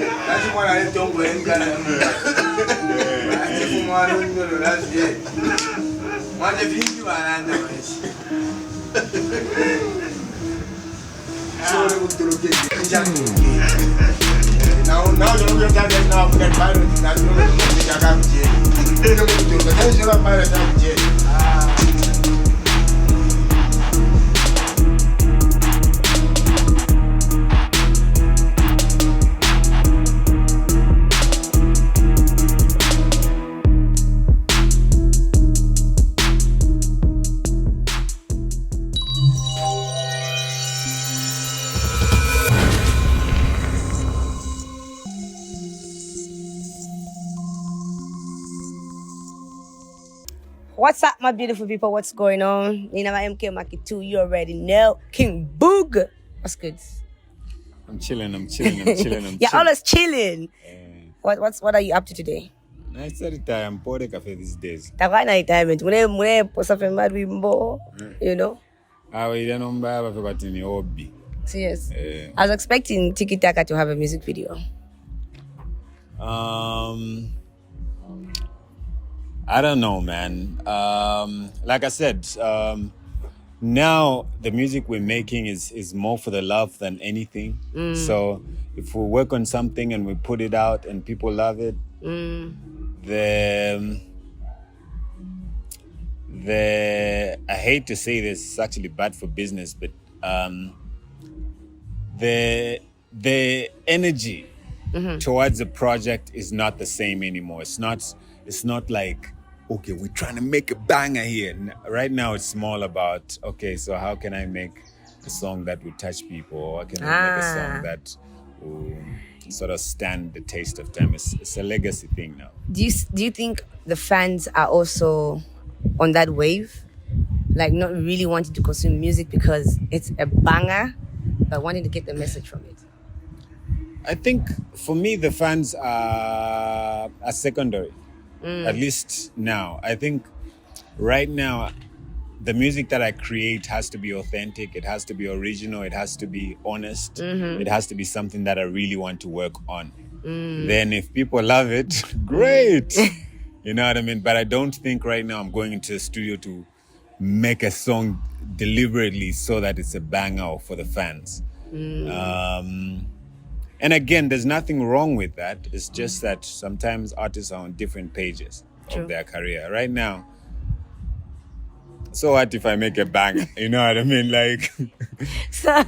That's one I don't go in Ghana. That's it. What if you are now you don't get that now for that virus. That's no What's up, my beautiful people? What's going on? You know, MK Maki 2, you already know. King Boog. What's good? I'm chilling. You're always chilling. What are you up to today? I said it, I'm pouring cafe these days. You know? I don't know about any hobby. Serious. I was expecting Tiki Taka to have a music video. I don't know, man. Like I said, now the music we're making is more for the love than anything. So if we work on something and we put it out and people love it, the I hate to say this, it's actually bad for business, but the energy towards the project is not the same anymore. It's not like, okay, we're trying to make a banger here. Right now, it's more about, okay, so how can I make a song that will touch people? Or can I make a song that will sort of stand the taste of time? It's a legacy thing now. Do you think the fans are also on that wave? Like not really wanting to consume music because it's a banger, but wanting to get the message from it? I think for me, the fans are secondary. At least now. I think right now, the music that I create has to be authentic. It has to be original. It has to be honest. It has to be something that I really want to work on. Then if people love it, great. You know what I mean? But I don't think right now I'm going into the studio to make a song deliberately so that it's a banger for the fans. And again, there's nothing wrong with that. It's just that sometimes artists are on different pages of their career. Right now, so what if I make a banger? You know what I mean? Like, you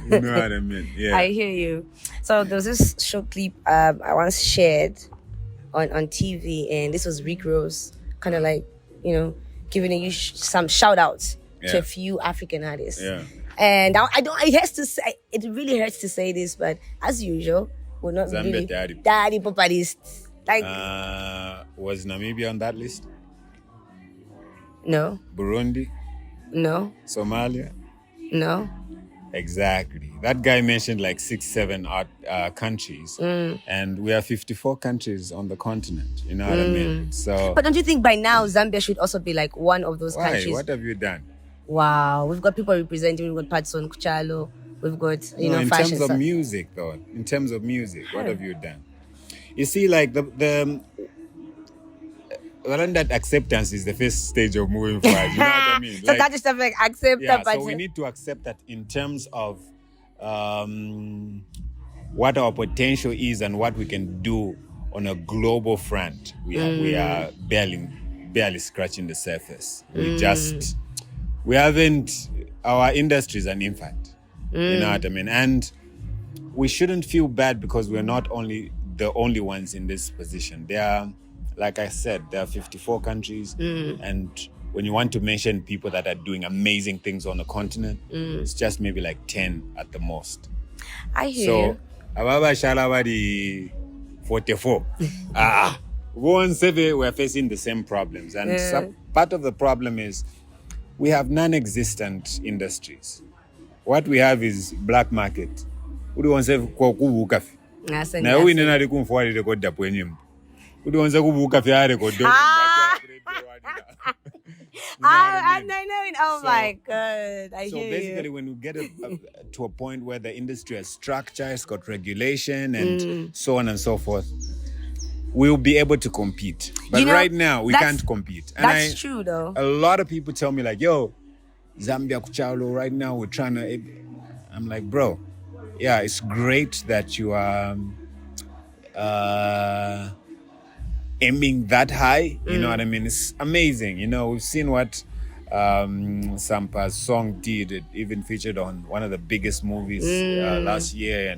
know what I mean? Yeah. I hear you. So there was this short clip I once shared on TV, and this was Rick Ross, kind of like, you know, giving you some shout outs to a few African artists. Yeah. And it really hurts to say this, but as usual, we're not Zambia really daddy poparists. Like, was Namibia on that list? No. Burundi? No. Somalia? No. Exactly. That guy mentioned like 6-7 countries, and we are 54 countries on the continent. You know what I mean? So, but don't you think by now Zambia should also be like one of those why? countries? What have you done? Wow, we've got people representing. We've got Patson Kuchalo. We've got in fashion terms of stuff. music, though. In terms of music, what have you done? You see, like the that acceptance is the first stage of moving forward. You know what I mean? So that is stuff like accept that. So we need to accept that in terms of what our potential is and what we can do on a global front. We are barely scratching the surface. We haven't. Our industry is an infant. You know what I mean? And we shouldn't feel bad because we're not the only ones in this position. There are, like I said, there are 54 countries. And when you want to mention people that are doing amazing things on the continent, it's just maybe like 10 at the most. I hear you. Ababa Shalawadi 44. We're facing the same problems. And part of the problem is we have non-existent industries. What we have is black market. Udi wanse kubuka fi. Na uwi nena di kumfuari record da pwenye mbu. Udi wanse kubuka fi ya record. I know it. Oh So- my God. I So hear basically, you. when we get to a point where the industry has structure, it's got regulation, and so on and so forth, we'll be able to compete. But You know, right now, we that's- can't compete. That's true, though. A lot of people tell me like, "Yo, Zambia Kuchalo, right now we're trying to." I'm like, bro, yeah, it's great that you are aiming that high. You know what I mean? It's amazing. You know, we've seen what Sampa's song did. It even featured on one of the biggest movies last year,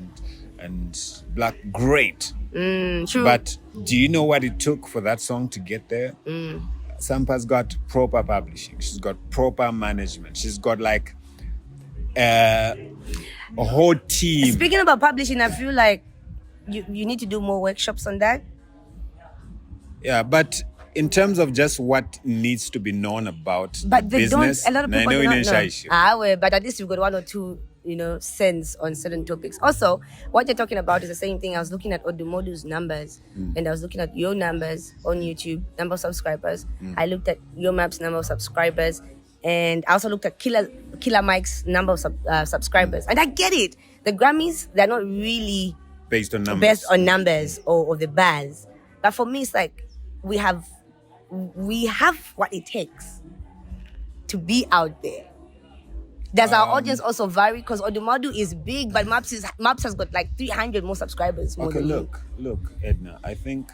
and Black, great. True. But do you know what it took for that song to get there? Sampa's got proper publishing. She's got proper management. She's got like a whole team. Speaking about publishing, I feel like you need to do more workshops on that. Yeah, but in terms of just what needs to be known about But the they business, don't. A lot of people I know do in not know. issue. Well, but at least you've got one or two, cents on certain topics. Also, what you're talking about is the same thing. I was looking at Odumodu's numbers, and I was looking at your numbers on YouTube, number of subscribers. I looked at your map's number of subscribers, and I also looked at Killer Mike's number of subscribers. And I get it. The Grammys, they're not really Based on numbers. based on numbers or the bars. But for me, it's like we have what it takes to be out there. Does our audience also vary? Because Odumodu is big, but Maps has got like 300 more subscribers. More Okay, than you. look, Edna, I think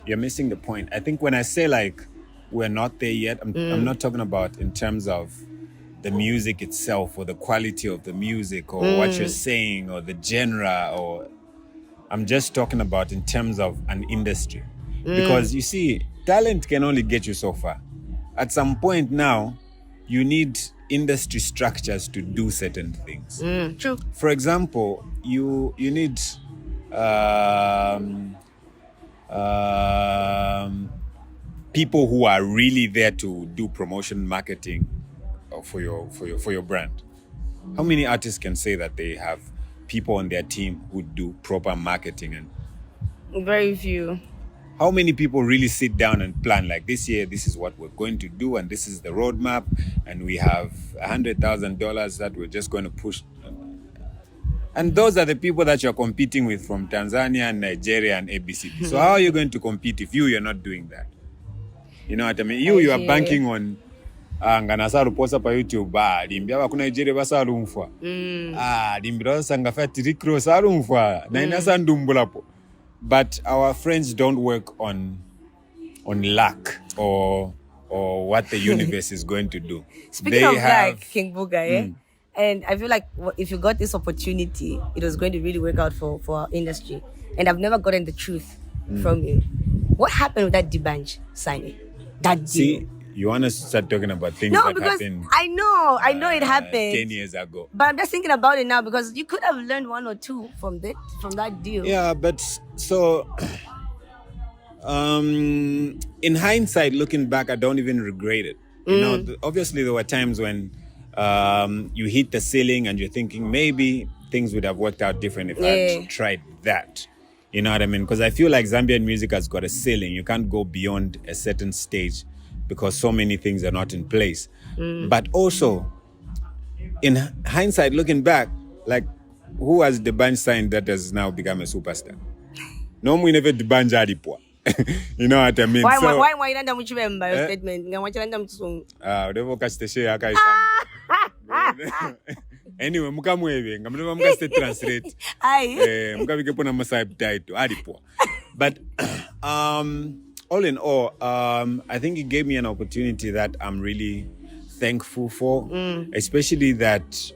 you're missing the point. I think when I say like we're not there yet, I'm not talking about in terms of the music itself or the quality of the music or what you're saying or the genre, or I'm just talking about in terms of an industry. Because you see, talent can only get you so far. At some point now, you need industry structures to do certain things. True. For example, you need people who are really there to do promotion marketing for your brand. How many artists can say that they have people on their team who do proper marketing? And Very few. how many people really sit down and plan like this year, this is what we're going to do, and this is the roadmap, and we have $100,000 that we're just going to push. And those are the people that you're competing with from Tanzania and Nigeria and ABCD. So how are you going to compete if you're not doing that? You know what I mean? You are banking on nganasaru posa pa YouTube limbia ba kuna Nigeria basalumfa. Limbira sangafa tirikro salumfa. Na inasa ndumbulapo. But our friends don't work on luck or what the universe is going to do. Speaking of like King Buga, and I feel like if you got this opportunity, it was going to really work out for our industry. And I've never gotten the truth from you. What happened with that D'banj signing? That deal? See, you want to start talking about things No, that because happened I know it happened 10 years ago. But I'm just thinking about it now because you could have learned one or two from that deal. Yeah, but so in hindsight, looking back, I don't even regret it. You know, obviously there were times when you hit the ceiling and you're thinking maybe things would have worked out different if I had tried that. You know what I mean? Because I feel like Zambian music has got a ceiling. You can't go beyond a certain stage because so many things are not in place. But also, in hindsight, looking back, like, who has D'banj signed that has now become a superstar? No one never D'banj alipwa. You know what I mean? Why you don't remember your statement? Udevo kasteshe yaka anyway, mukamwebe ngamleva mukaste translate. Mukabike na masubtitle alipwa. But all in all, I think it gave me an opportunity that I'm really thankful for, especially that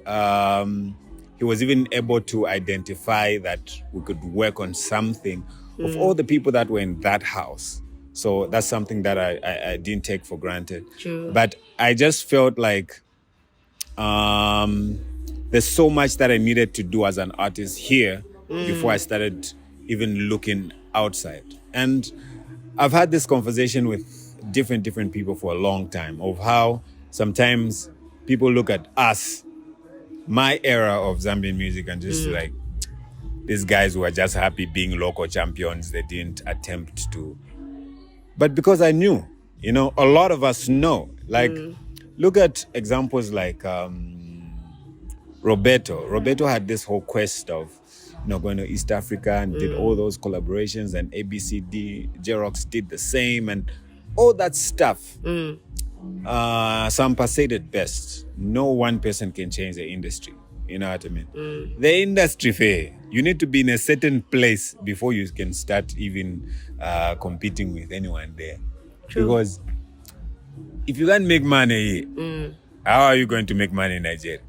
he was even able to identify that we could work on something of all the people that were in that house. So that's something that I didn't take for granted. True. But I just felt like there's so much that I needed to do as an artist here before I started even looking outside. And I've had this conversation with different people for a long time of how sometimes people look at us, my era of Zambian music, and just like, these guys who are just happy being local champions, they didn't attempt to. But because I knew, you know, a lot of us know Like, look at examples like Roberto. Roberto had this whole quest of going to East Africa and did all those collaborations, and ABCD, Xerox did the same, and all that stuff. Sampa said it best. No one person can change the industry. You know what I mean? The industry fair, you need to be in a certain place before you can start even competing with anyone there. True. Because if you can't make money here, how are you going to make money in Nigeria?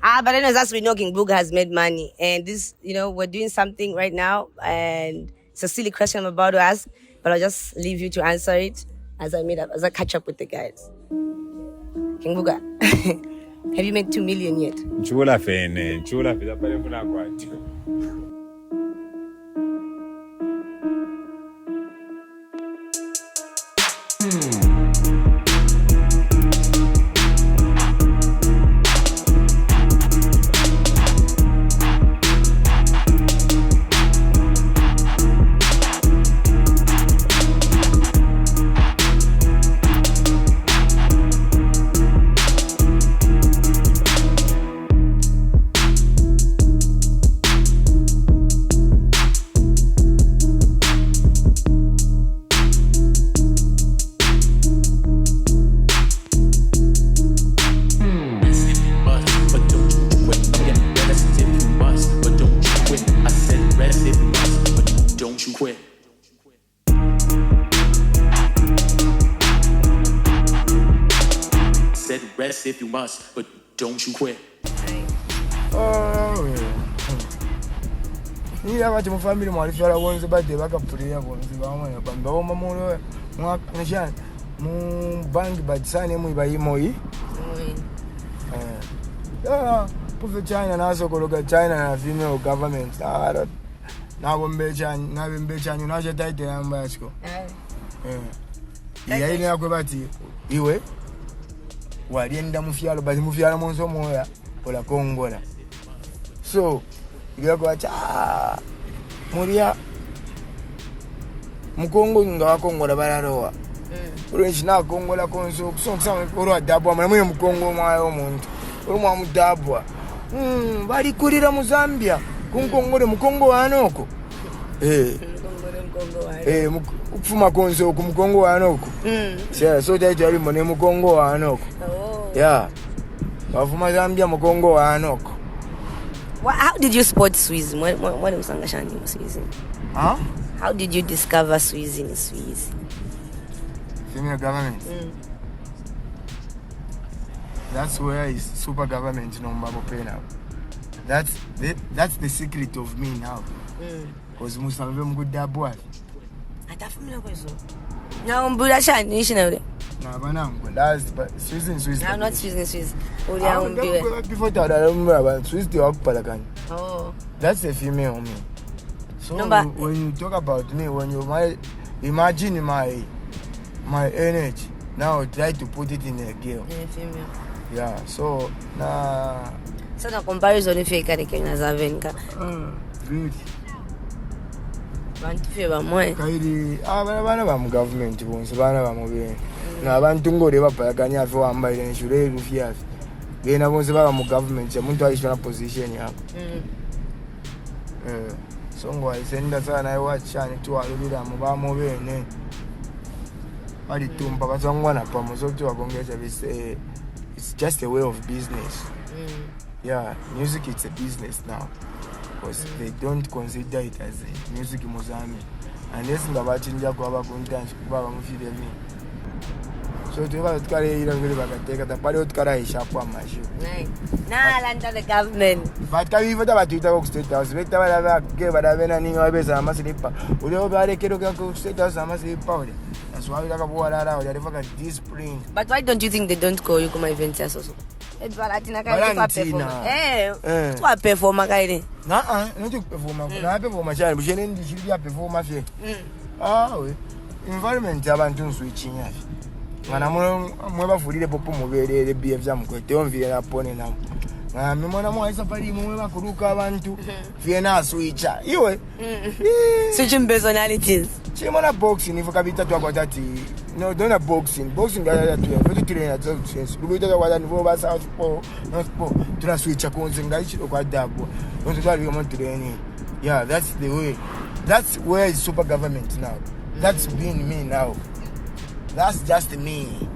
But then as we know, King Booga has made money. And this, we're doing something right now. And it's a silly question I'm about to ask, but I'll just leave you to answer it as I catch up with the guys. King Booga, have you made 2 million yet? Chula fene, chula fene, pale kuna kwati. If you must, but don't you quit. Yeah, but my family more if you are ones about the back of prayer ones, the one about Mamma, Nation, Bank, but sign him by Moi. Put the China and also go look at China and female government. Now, when Bechan, now in Bechan, you know, you're tight there and Basco. Yeah, you know, go back to you. Walienda mufialo basi mufialo monso moya ola kongola so igako acha muria mukongo nga kongola balarowa urenji na kongola konso kusonga oro adabwa mwe mukongo mwayo omuntu oro mudabwa bali kulira mu Zambia kunkongole mukongo wanoko ukufuma konso ku mukongo wanoko so that you mone mukongo wanoko yeah bafuma Zambia mukongo wanoko. How did you spot Swiss? When usangashani Swiss? How did you discover Swiss in Swiss? Female government. That's where is super government number pay now. That's the secret of me now. Because Musambe mguda boy. Atafumila kwezo. Na mbula shani national. Na bana that's but Swiss. No, not Swiss. Before that I remember Swiss they work palakan. Oh. That's a female me. So when you talk about me, when you imagine my energy, now try to put it in a girl. In a female. Yeah, so na so the comparison if you can Kenya Zavenka. Good. Bantu feba moe. Kaidi bana ba mu government bonse bana ba mu be. Na abantu ngore bapakanya afi wamba ile nshure rufia. Bena bonse ba mu government umuntu alishona position yako. So ngo ayisenda sana iwachani tu alubira mu ba mu bene. Bali tumba bazongwana pa muzokuti wakongeza bise. It's just a way of business. Yeah, music it's a business now. Because they don't consider it as a music in Mozambique. And this is about Chinja Kuaba Kuntanch, Kuaba Mufide me. So to have to carry it and take the Pariot Kara Shapa Mashu. Nah, under the government. But can we vote about Twitter State House? Better I gave a Venani or Besa Masipa. We don't have a Kiro State House and Masi powder. That's why we talk about around the discipline. But why don't you think they don't call you my events also? It's Valatina performer guy. Not to perform. I perform a child, but she didn't perform a fee. Environment Javantun switching. When I'm more for the Popo, the BF don't veer upon it now. I'm no more somebody more Kuruka want to Vienna switcher. You switching personalities. She want a boxing if I can talk about that. No, don't have boxing. Boxing guys are doing. But today at some sense. We don't want to go over South Pole, North Pole. To the switch a cones and guys should quite that. Don't you want to do any? Yeah, that's the way. That's where is super government now. That's being me now. That's just me.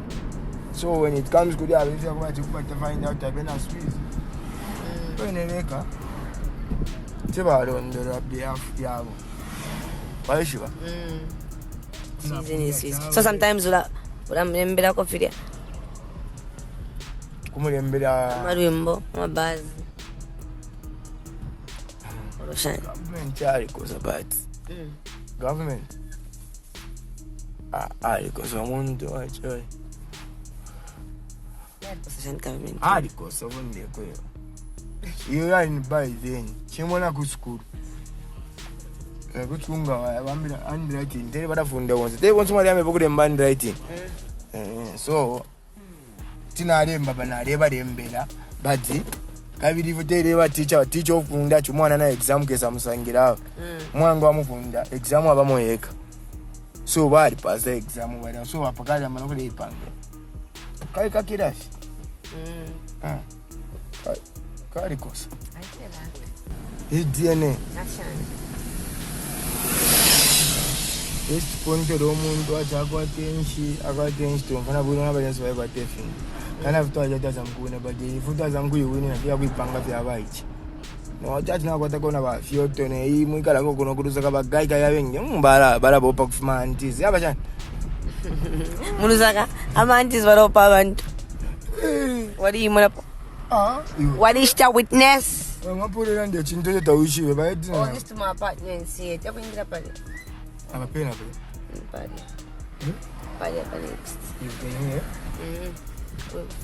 So when it comes to the ability of what you find out, I've been a Swiss. When they make her, it's about on the behalf. Why is she? Season is Swiss. So sometimes I'm better coffee there. Come on, better. Marimbo, my baz. Government because about government. Because I want to actually. Government. Because I want to go. You are in by then. Chimona go school. Kuchunga handwriting. They never found the ones. They want somebody to make them handwriting. So, Tina Remba na Reba Rembela, but kabiri vuteri ba teacher ofunda chumwana na exam ke samusangira mwangu amufunda exam abamoyeka so bali pass the exam wala so apakala manokole ipange kai kakirashi kai kosa DNA this point do muntu achakwathenshi akathenshi tomfana bulu ngabayenzi bayekwatefini kana vutwa jaza mkuna but ifuta zangu yiwini na pia kuipanga vya baichi no chachi na kwata kona ba fioto ne hii mwikala ngo kuno kuruza kaba gai kaya wengi mbala bopa kufuma antis yaba chani munuzaka ama antis baropa abantu wali imona what is the witness ngapulira ndio chinto tawishiwe ba edina oh this to my apartment see it yakuingira pale amapena pale pale next you can hear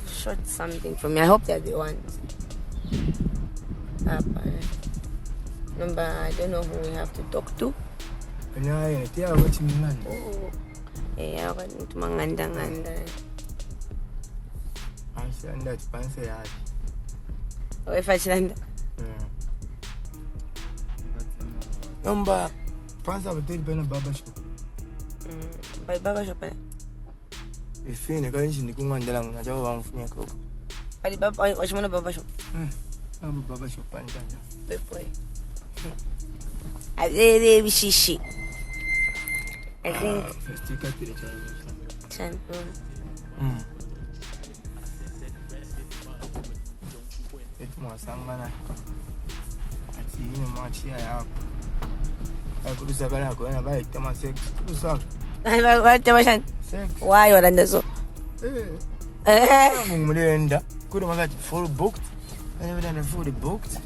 short something for me. I hope they're the ones. Number, I don't know who we have to talk to. Yeah, what you mean? Oh, yeah, I want to manganda. I said that fancy yard. Oh, if I said number, fancy will take pen barber shop. By barber shop. Ifine kanji ndikungandela ngajawa bamfunya koko. Ali baba washimona baba shop. Baba shop pantanja. Boy. Azere bishishi. I think first you got the Chan. It's more sangana. Ati yini machi ya hapo. Akurusa kana ko na bai tama sex. Kurusa. Ai ba tama shan. Why or under so? Mumulenda. Kuri magati full booked. I never done fully booked.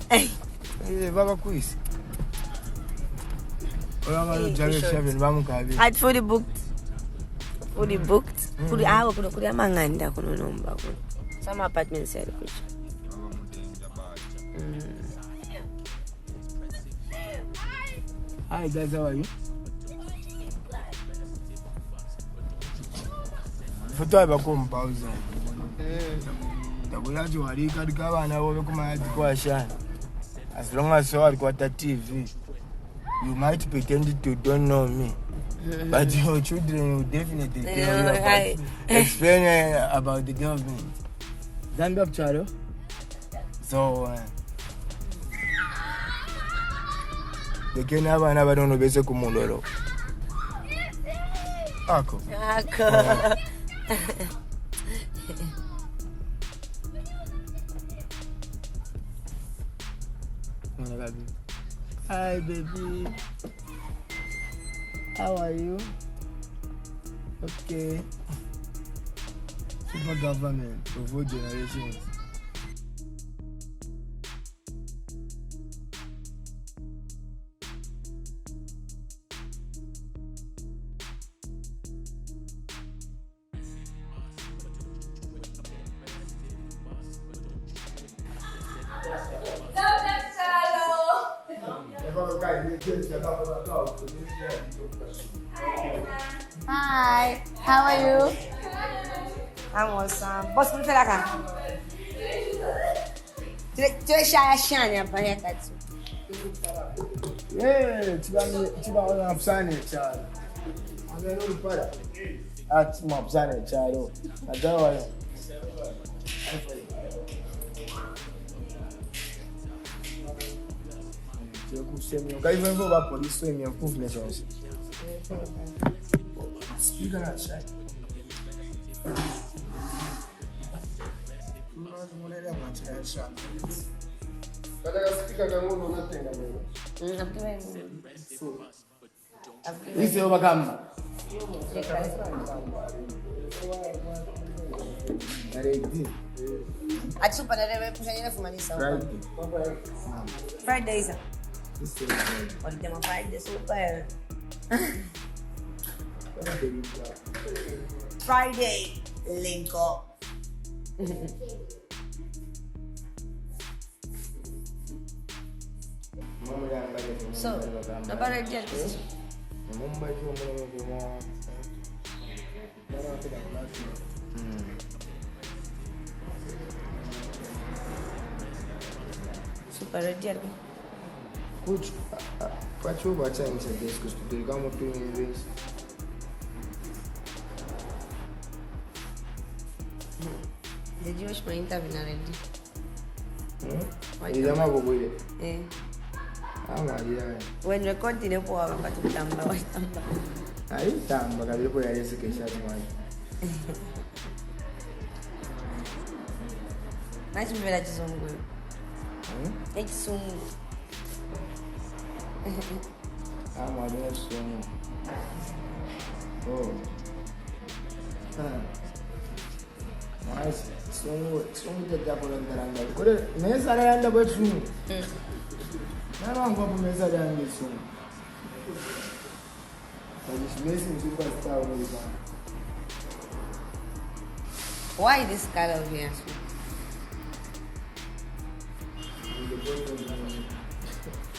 Baba quiz. I'd fully booked. Fully booked. Fully hour kuri amanganda kuno nomba kuno. Some apartment said kuch. Hi guys, how are you? Foto ba compausa. Tabulaji walika dikabana bobe kumaji kwa shana. As long as you are got a TV, you might pretend to don't know me. But your children will definitely tell you about, explain about the government. Zambia charo. So they can have another don't know basic Mulolo. Ako. Hi baby, how are you? Okay. Super government of all generations. Hi, how are you? I'm awesome. Boss, come tell her. Today, shine up here, that's Yeah, chiba on Sunday, child. I'm going to put it. At Mopsana Charo. Adawa. You could send me. Guys, when go police, so me proof measures. Speak on that side. This is overcome. At Super Fridays. What them Friday super. Friday link up. So, about a jet. Super jet. Which, what you watch and say this because they come up in this. Did you watch my interview already? When we continue for our tamba. I tamba kabili kwa yesi kesha tumani. Nice vela chizungu. Ekizungu. I'm a son. Oh. Nice. So the double and the random. Could it mess around the bedroom? I don't go to mess around this soon. But it's missing superstar. Why this color here?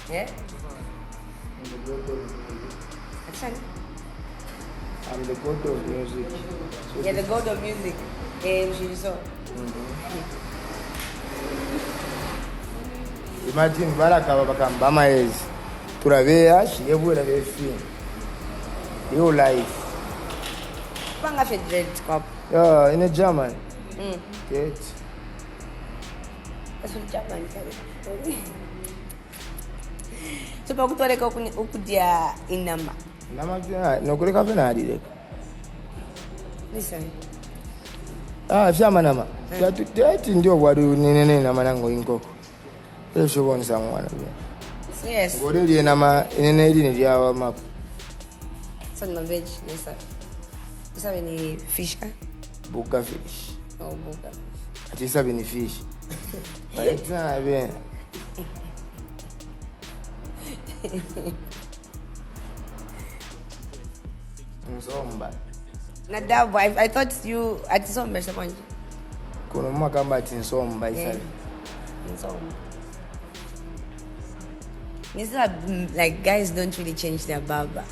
Yeah? I'm the god of music. So yeah, the god of music. She saw. Imagine Baraka Bakambama is Turavea, she ever have a film. Your life. Panga dread cup. Yeah, in a German. Get. That's what German said. So, Pakutoreka Ukudia in number. No, could have an Listen. Shamanama. That in your what do Namanango in cook. If you want someone. Yes. What do you Nama in an hour map? Son of veg, yes, sir. Is there any fish? Buka fish. Oh, Buka. At least have any fish. But it's not even. Nadab, I thought you at some point. Kunoma combat in some by side. In some. It's like guys don't really change their barber.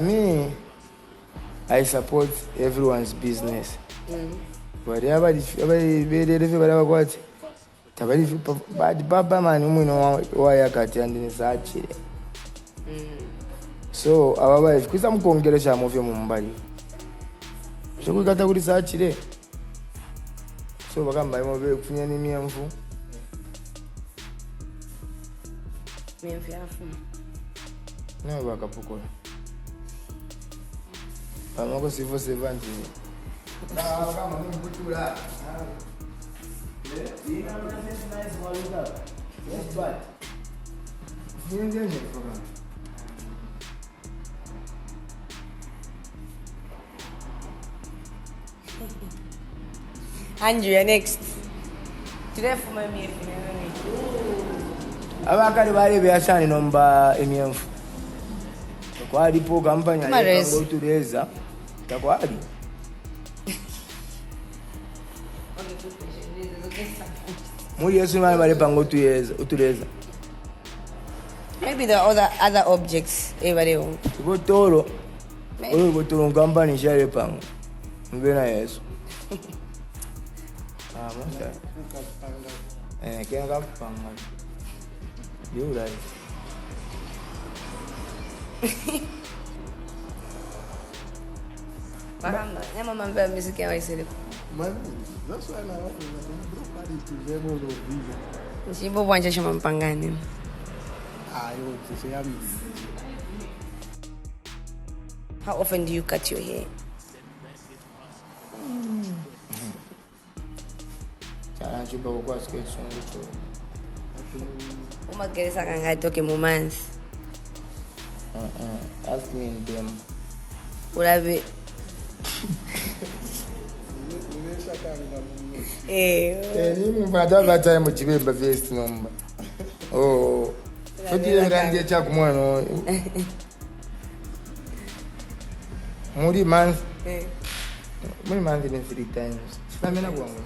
Me, I support everyone's business. Whatever what but Baba man, why I can't in such. So, our wife, because I'm going to get a sham of your Mumbai. So, we got to research today. So, we're going to buy more very funny and food. No, we're going to put I'm not going to see for 70. Now, I'm going to put you that. Yes, but. Andrew, you're next. Today for my me. Abakali bali byashani nomba emyenfu. Kwali po kampanya Mares. Tureza. Takwali. Muri yesu mali bali pango Tureza. Maybe the other objects. Everybody. Go toro. Go toro kampanya share pango. Mbena yesu. Kaya kapanga. You right. Bahamba, nyama mambo music ya Y-Celeb. Man, that's why nobody to them all video. Nchibo bwanje shoma mpangani. Yo, to say I'm. How often do you cut your hair? Chupa kwa sketch on Uma gereza kanga toke mu month. Ask me in them. Urabe. Ni mfanya time chibemba vest number. Oh. Foti rangi cha kumwana. Muri month. Muri month in 3 times. Famina kwangu.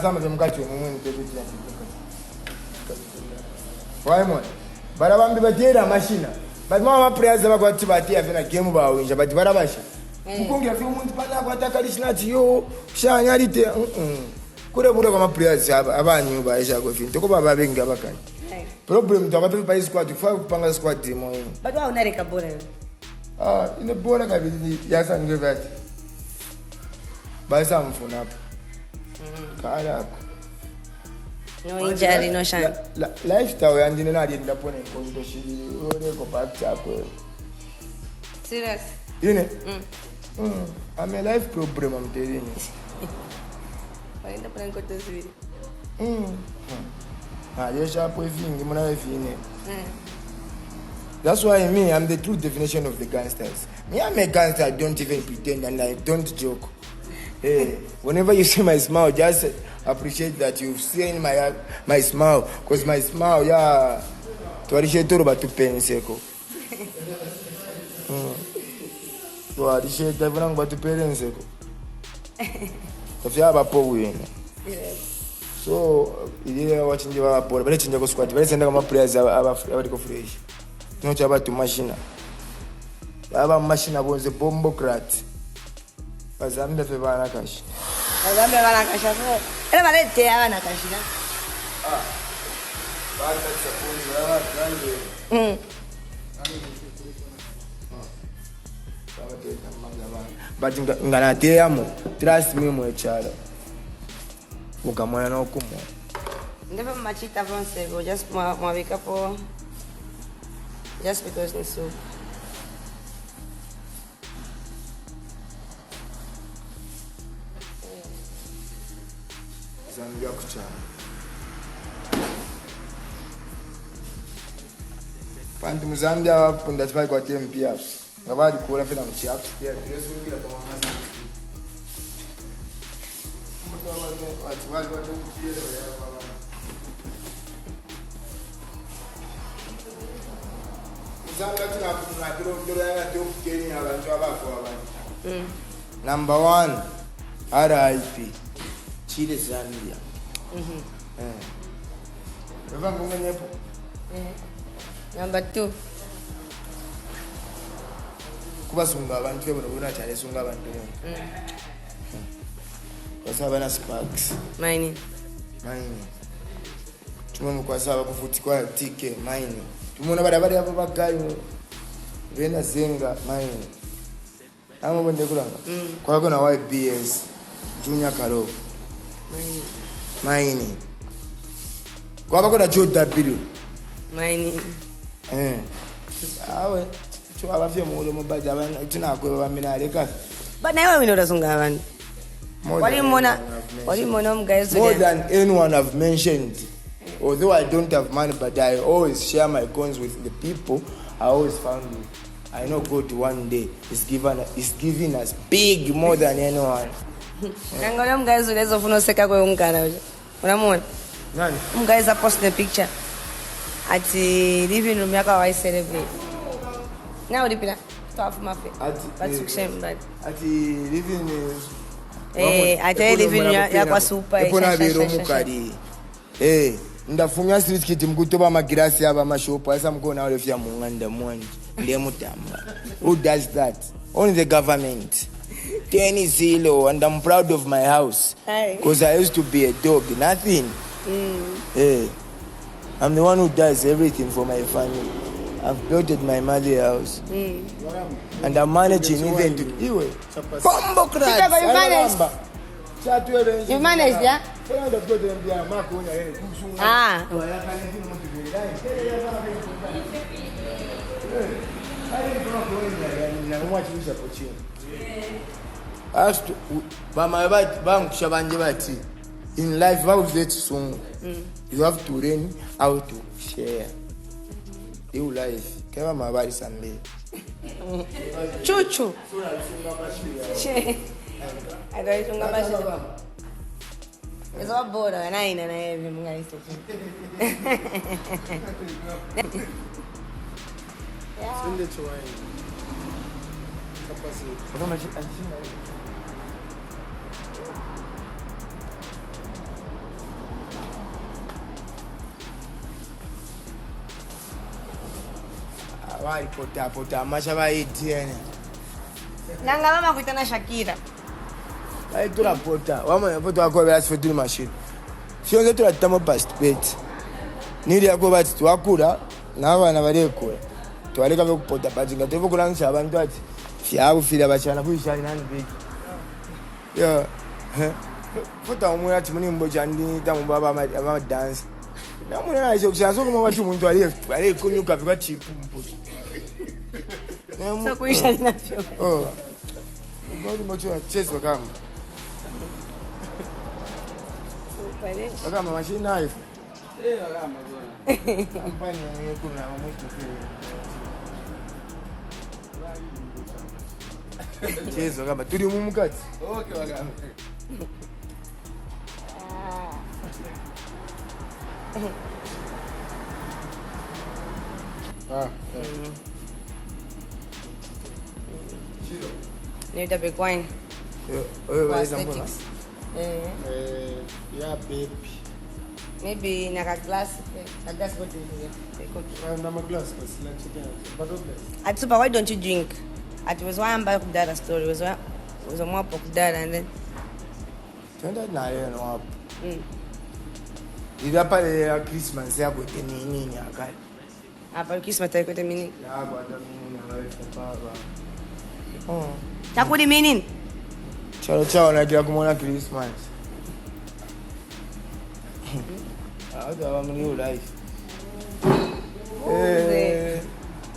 Some of them got you when you why more? But I'm the data machine. But mama prayers never got to batia in a game about winter, but Barabashi. You can't get a few months, but I got a tradition to you. Shanarity. Could have put on my prayers. I've knew by Shago. Talk about being Gabakan. Problem to have by squad to 5 Panga squad team. But how Nerika Bonner? In the border, yes, and give that. By some phone up. No injury, no shame. Lifestyle and in another in the point of she go back to Serious? You know? I'm a life problem, I'm telling you. Why in the plan go to see? You're sharp with you, that's why me, I'm the true definition of the gangsters. Me, I'm a gangster, I don't even pretend and I don't joke. Hey, whenever you see my smile, just appreciate that you've seen my smile. Because my smile, yeah, to appreciate all about 2 pennies. To appreciate everything about 2 pennies. If you have a power, so you are watching the power, but let's go squat. Let's send my prayers about fresh. Not about to machine. I have a machine about the bombocrat. Zambia febana kashi. Zambia bana kashi. Ele balete bana kashi na. Bata chakuni but ngana teamo trust me mo chala. Ukamwana no kumo. Never machita France go just mawika po just because it's so. Zambia kucha. Pantu Mzambia wapunda tipai kwa TMP hapo. Ngabadi kuola fena mchi hapo. Yeah, tunasungira kwa mama. Zambia Number 1, RIP. Chile Zambia. Number 2. Kuba sunga abantu bebo bona chale sunga abantu. Basaba sparks. Mining. Tumwe kwasaba kufuti kwa TK mining. Tumona barabara hapo bagayo. Vena zenga mining. Amo bonde kulanga. Kwa kuna YBS Junior Karo. Mining. Kwa kuna JW. Mining. Awe abafye mulo mubaja abana tunakwe bamina leka but nawe wino razunga abantu walimona guys more than anyone I've mentioned. Although I don't have money, but I always share my coins with the people I always found with. I know God one day is giving us big more than anyone. Ngangona guys ulezo funa useka kwe ungana unamona nani guys a post a picture ati living room yaka Y-Celeb. Now dipina to have my face. But success but ati living is ate living ya kwa super epona biro mukadi ndafumya street kit mkutoba magirasi aba mashopo asa mkona wale fya munganda mwani ndiye mutamba. Who does that? Only the government. 10-0, and I'm proud of my house. Aye. Because I used to be a dog, nothing. Hey, I'm the one who does everything for my family. I've built my mother's house. And I'm managing even to Bombo crats. You managed? You managed, yeah? Ah. In life, you have to learn how to share. You life. Chuchu. I don't know. It's all bored and I ain't even guys. Why pota mashaba itiene. Nanga mama kuitana Shakira. Ai tula pota. Wama yapoto akobera sifetuli machine. Fionge tula tamo participate. Nili yakoba twakura n'abana barekura. Twaleka byo kupota bazinga tevo kulangisha abantu ati. Fiabu fila bachana kuishali nani big. Yeah. Pota umwe ati muni mboja ndi tamu baba ama dance. Namuna aisho kusanzo kuma watu muntu ali kunyuka bikwa chipu mpoto. So kuishali navyo. Oh. Mbona mmoja chezo kama. Kama machine knife. Kama bwana. Kampani kuna mtu kile. Chezo kama tuli mumukati. Okay wakama. Need a big wine. Cosmetics. Yeah, baby. Maybe in a glass. A glass bottle. I'm a glass, but At Super, why don't you drink? It was one back that story. It was a mop of that and then. Turn that now, you know. If I pay Christmas, I put in your car. After Christmas, I got a minute. I got a minute. Oh. That would mean. Ciao, like you're going to Christmas. How do I have a new life?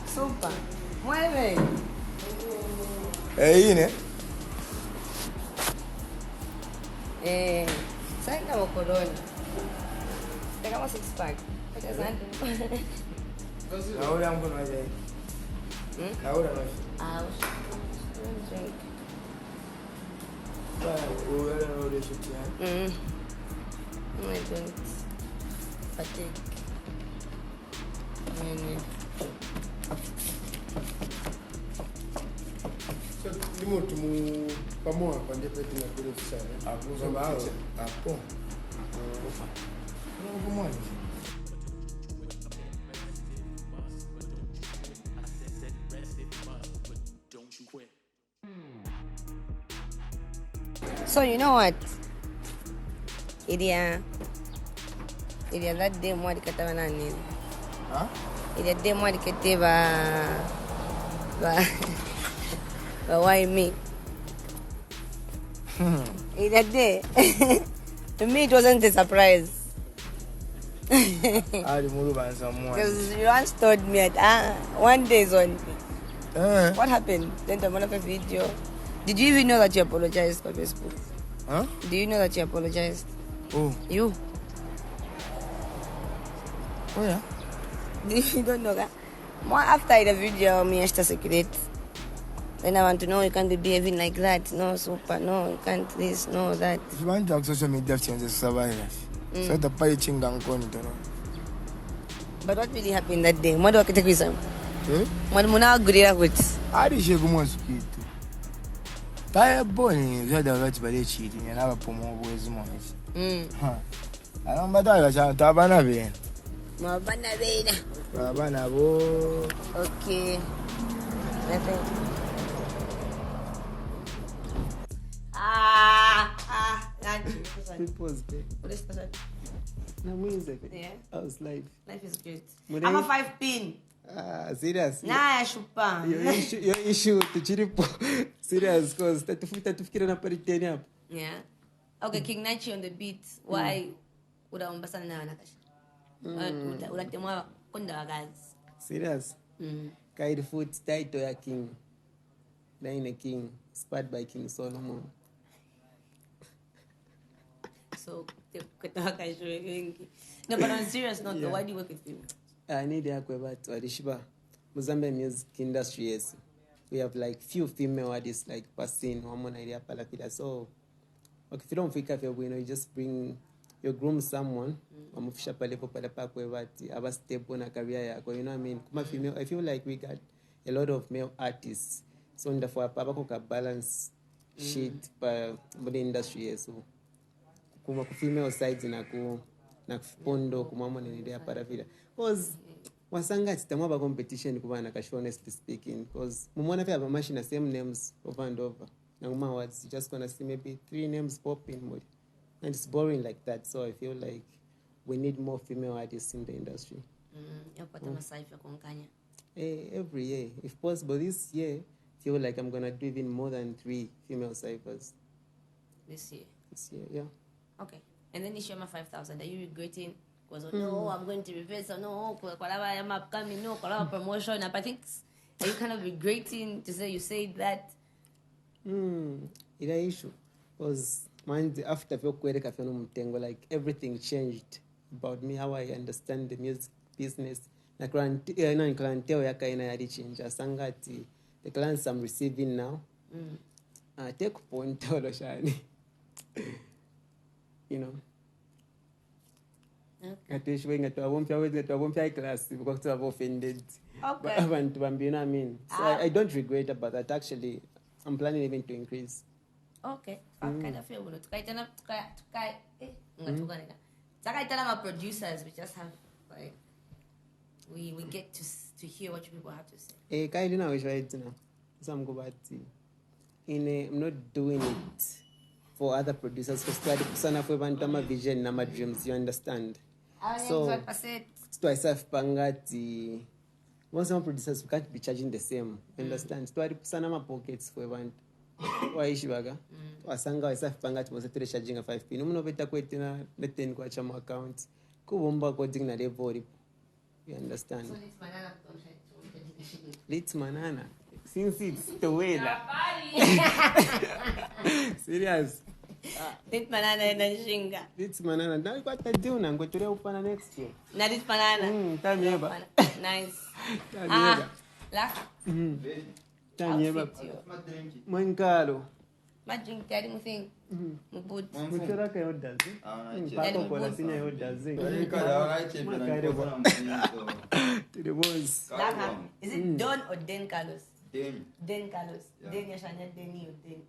Super. Mueve. Hey, ne? ¿Sabes cómo corona? Pegamos six pack. Ahora I'm going to ahora no. Ah, drink. I don't. Fatigue. So, limo tumu pamoja kwa ndepe tunakula sana. Hapo sababu hapo. Pamoja. So you know what? Idia that day moi dikataba na nini? Idia day moi dikateba why me? Idia day. To me it wasn't a surprise. Because you once told me that one day is on. What happened? Then the one of a video. Did you even know that you apologized for Facebook? Huh? Do you know that you apologized? Oh. You? Oh yeah. You don't know that? More after the video, me I secret. Then I want to know you can't be behaving like that. No, super. No, you can't this, no, that. If you want to talk social media changes survive. So the pay chinga ngoni to. But what really happened that day? What do I take with him? What muna agree with? I did share kumwa skit. Taya boni zada wati bale cheating and have a pomo boys moms. I don't matter cha tabana be. Mabana be. Tabana bo. Okay. Nothing. Pause. What is special? No music. Yeah. I was live. Life is good. Mure- I'm a 5-pin. Serious. Nah, shupa. Your issue to chiripo. Serious, cause tatufikira na pari 10 hapo. Yeah. Okay, King Nachi on the beat. Why udaomba sana na wanakashi? Unatemwa konda wagazi. Serious. Kaidi foot title ya King. Daine King, inspired by King Solomon. So, no, but on a serious note, though, why do you work with him? I need to talk about Wadishiba. Zambia music industry, yes. We have like few female artists like Passing, Wamon idea Palapida. So, okay, if you don't feel you just bring, you groom someone, Wamufisha Palepo Palapakwe, Aba step on a career, you know what I mean? Kuma female, I feel like we got a lot of male artists. So, therefore, Papa balance shit by the industry, yes. So, kuma female sides na kupondo kumamo nendea para vile cause wasanga titamwa competition kuba na kasho honestly speaking cause mumona pia ba machine same names over and over na nguma words you just gonna see maybe 3 names popping more and it's boring like that. So I feel like we need more female artists in the industry. Every year if possible. This year feel like I'm gonna do even more than 3 female ciphers this year, yeah. Okay. And then you share my 5,000. Are you regretting? Because no, I'm going to reverse. Or no, I'm upcoming. No, promotion. I think, are you kind of regretting to say you said that? It's an issue. Because after like everything changed about me, how I understand the music business. The clientele yakaina change. Asangati the clients I'm receiving now. Take point you know. Okay. Class because I've offended. Okay. You know what I mean? So I don't regret about that. Actually, I'm planning even to increase. Okay. Kind of feel my producers, we just have like we get to hear what you people have to say. I'm not doing it for other producers because my vision and my dreams, you understand? So I serve pangati. Once some producers we can't be charging the same, you understand? So I sana my pockets for one. Why ishibaga? Wasanga I serve pangati was charging a 5 pin. Umuno beta kwetina let 10 kwa chama account. Kubomba coding na level. You understand? Let's manana. Since it's the weather. Serious. Dit banana na shinga. Dit banana. Now what I do now? Go to the upana next year. Na dit banana. Time yeba. Nice. Time yeba. Laugh. Time yeba. Mankalo. Ma drink tadi mo thing. Mo boot. Mutera kayo dazi. Pako kola sinya yo dazi. To the boys. Is it Don or Den Carlos? Den Carlos. Yeah. Den Yashanya Deni or Den.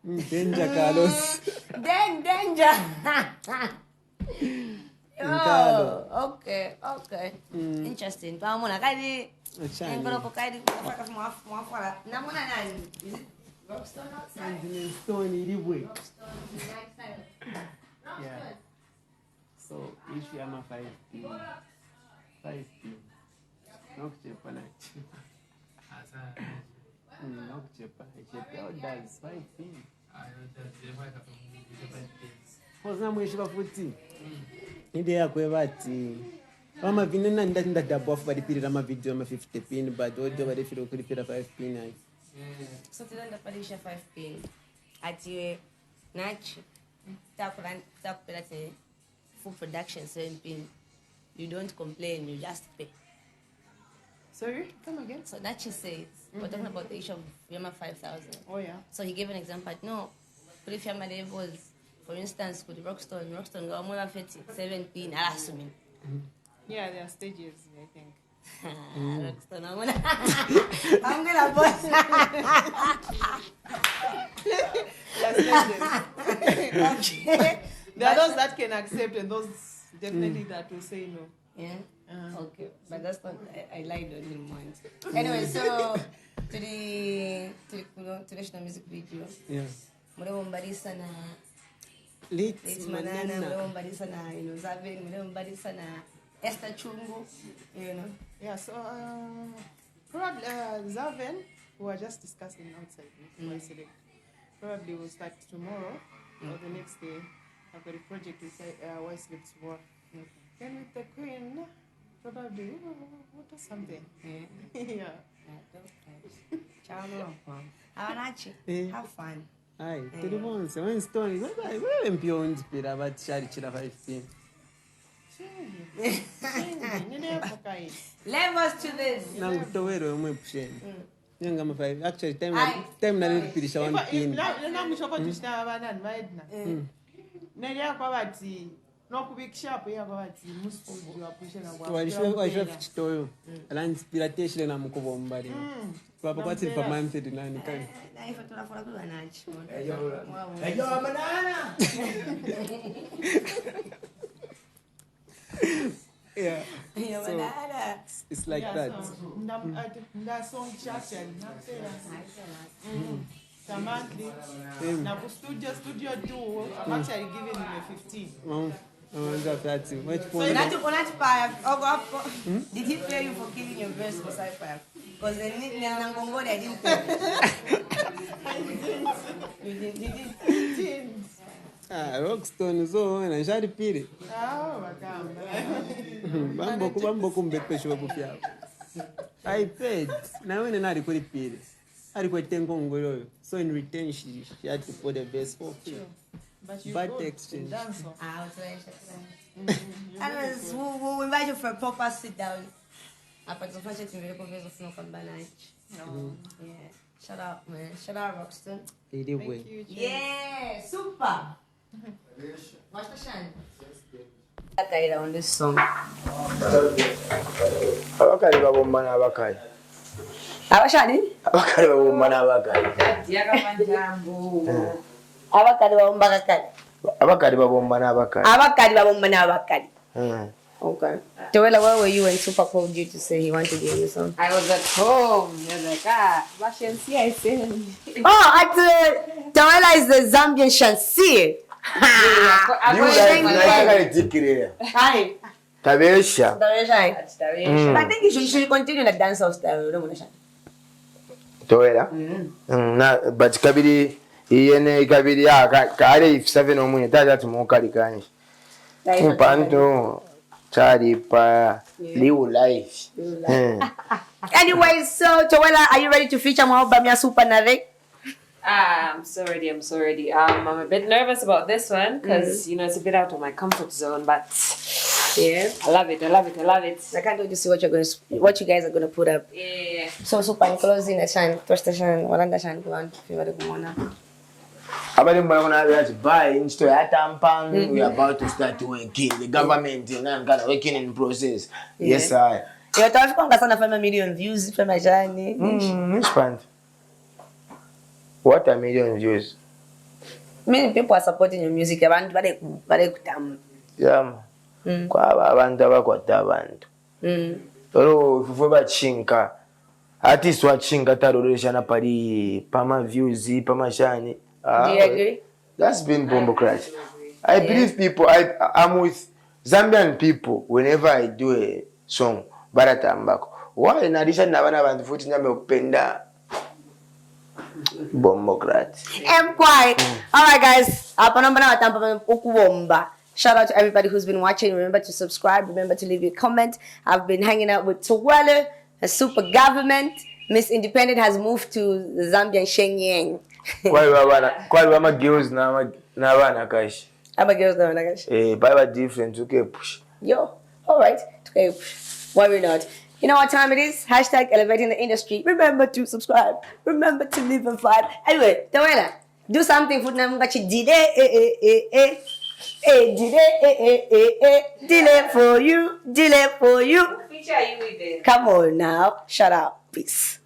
Danger Carlos. Danger. Oh, okay. Interesting. Pamona kaidi. Ngoro ko kaidi kufaka mwafala. Namuna nani? Is it Rockstone outside? Stone iliwe. Rockstone. Yeah. So issue ama 5P. 5P. Nokuchepa na. Nokuchepa. Chepa does 5P. Koza mwishiba futi. Ide yakwe bati. Mama vinena ndanda dabo for the period ama video ama 50 pin but odo bari firo kulipira 5 pin. So today the Parisha 5 pin. Atiwe Nachi. Takupela full production 7 pin. You don't complain, you just pay. Sorry, come again. So Nachi says, we're talking about the issue of Yama 5,000. Oh yeah. So he gave an example. No, but if Yama levels, for instance, with Rockstone go more 7 pin, I'm assuming. Yeah, there are stages, I think. Rockstone, I'm gonna boss. There are stages. Okay. There are those that can accept and those definitely that will say no. Yeah. Okay, but that's not. I lied on him once. Anyway, so to the national music video. Yeah. Murebo Mbarisa na It's Manana, nobody sana, you know, Zavin, nobody sana, Esther Chungu, you know. Yeah, so probably Zaven, we were just discussing outside with Y-Celeb. Probably we'll start tomorrow or the next day. I've got a project with Y-Celeb tomorrow. Then with the Queen, probably what or something. Yeah. Have fun. Aye, tiri bonse when stories wewe mpio nzipira batshari chira 15. Levels to this. Nangu towero umwe pusheni. Nyanga ma 5 actually time na nilipirisha 1 pin. Na mushoko tushita abanani ba Edna. Nelia kwa bati no kubikisha hapo ya kwa bati musifudi wa pushena kwa. Walisho chitoyo. Ala nzipira teshile na mukobomba ri. Kwa kwati pa mindset nani kani. Na ifa tunafura kwa nachi. Eyo Manana. Yeah. Yeah, So, Manana. it's like that. That song Chachel. Tamantli. Na ku studio 2, I'm actually giving him a 15. Did he pay you for killing your verse for sci-fi? Because the Nangongoli, I didn't pay you. You didn't. Rockstone zo na njari pili. Bambo kumbepesha bakufya. I paid. Na wewe nani alikuwa pili? Alikuwa tengo ngolo. So in return she had to put the best for free. But exchange. We'll invite you for a proper sit down. After the first thing, we'll go for yeah. Shout out, man. Shout out, Roxton. Thank you. Yeah, super. What's the shine? I on this song. Abakali babomba n'abakali. Abashani? Abakali babomba n'abakali. Abakali babomba kakali. Abakali babomba n'abakali. Abakali babomba n'abakali. Okay. Joella, where were you when Super called you to say he wanted you in the song? I was at home. I was like, Shansi, I said. Joella is the Zambian Shansi. You like tikire. Hi. Tabesha. I think you should continue the dance of style. Toera. Na but kabiri iyene kabiri kare 7 omunye tata tumukali kanje. Mpanto Charipa live life. Anyway, so Joella, are you ready to feature Mahobamia Super Nare? I'm so ready. I'm a bit nervous about this one because you know it's a bit out of my comfort zone, but yeah, I love it. I can't wait to see what you guys are gonna put up. Yeah. So Super in closing the shine, first station, Walanda shine, go Abali mbona buy into Atampang. We are about to start working. The government is kind of working in process. Yeah. Yes, I. You're talking about 1 million views from my journey. Which band? What a million views? Many people are supporting your music. Yeah. Kwa abantu abakwata abantu. Oro fufuba chinka. Artist wa chinka taroresha na pari pama views, pama shani. Do you agree? That's been bombocrash. I believe people. I'm with Zambian people whenever I do a song. Baratambako. Why in addition na bana bantu futhi nyame ukupenda bombocrat. I'm quiet. All right, guys. Shout out to everybody who's been watching. Remember to subscribe. Remember to leave your comment. I've been hanging out with Joella, a super government. Miss Independent has moved to the Zambian Shenyang. Kwa wama girls na bana kashi. Aba girls na bana kashi. Baba different. Okay, push. Yo, all right. Okay, worry not. You know what time it is? Hashtag elevating the industry. Remember to subscribe. Remember to live and vibe. Anyway, Joella, do something for them. Delay for you. Which feature are you with? Come on now. Shut up. Peace.